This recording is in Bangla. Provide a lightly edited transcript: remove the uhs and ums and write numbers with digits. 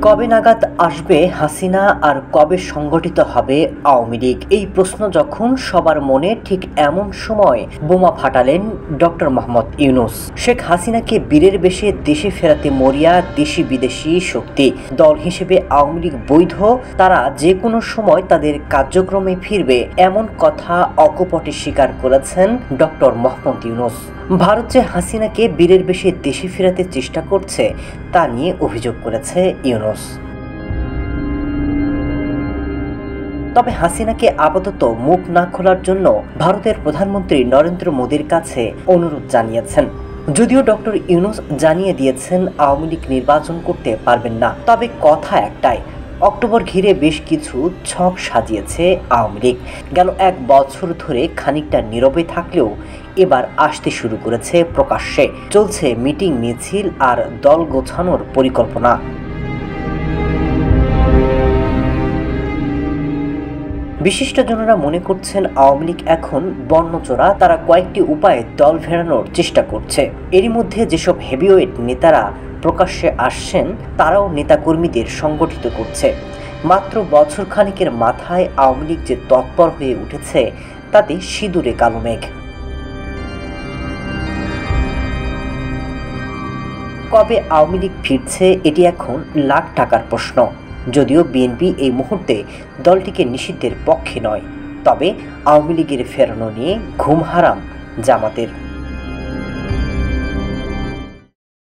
কবে নাগাদ আসবে হাসিনা আর কবে সংগঠিত হবে আওয়ামী লীগ? এই প্রশ্ন যখন সবার মনে, ঠিক এমন সময় বোমা ফাটালেন ডক্টর মোহাম্মদ ইউনূস। শেখ হাসিনাকে বীরের বেশে দেশে ফেরাতে মরিয়া দেশি বিদেশি শক্তি। দল হিসেবে আওয়ামী লীগ বৈধ, তারা যে কোনো সময় তাদের কার্যক্রমে ফিরবে, এমন কথা অকপটে স্বীকার করেছেন ডক্টর মোহাম্মদ ইউনূস। ভারত যে হাসিনাকে বীরের বেশে দেশে ফেরাতে চেষ্টা করছে তা নিয়ে অভিযোগ করেছে ইউনূস। তবে হাসিনাকে আপাতত মুখ না খোলার জন্য ভারতের প্রধানমন্ত্রী নরেন্দ্র মোদীর কাছে অনুরোধ জানিয়েছেন। যদিও ডক্টর ইউনূস জানিয়ে দিয়েছেন আওয়ামী লীগ নির্বাচন করতে পারবেন না, তবে কথা একটাই, অক্টোবর ঘিরে বেশ কিছু ছক সাজিয়েছে আওয়ামী লীগ। গেল এক বছর ধরে খানিকটা নীরবে থাকলেও এবার আসতে শুরু করেছে প্রকাশ্যে। চলছে মিটিং, মিছিল আর দল গোছানোর পরিকল্পনা। বিশিষ্টজনেরা মনে করছেন আওয়ামী লীগ এখন বর্ণচোরা, তারা কয়েকটি উপায়ে দল ফেরানোর চেষ্টা করছে। এরই মধ্যে যেসব হেভিওয়েট নেতারা প্রকাশ্যে আসছেন তারাও নেতাকর্মীদের সংগঠিত করছে। মাত্র বছর খানিকের মাথায় আওয়ামী লীগ যে তৎপর হয়ে উঠেছে তাতে সিঁদুরে কালো মেঘ। কবে আওয়ামী লীগ ফিরছে এটি এখন লাখ টাকার প্রশ্ন। যদিও বিএনপি এই মুহূর্তে দলটিকে নিষিদ্ধের পক্ষে নয়, তবে আওয়ামী লীগের ফেরানো নিয়ে ঘুম হারাম জামাতের।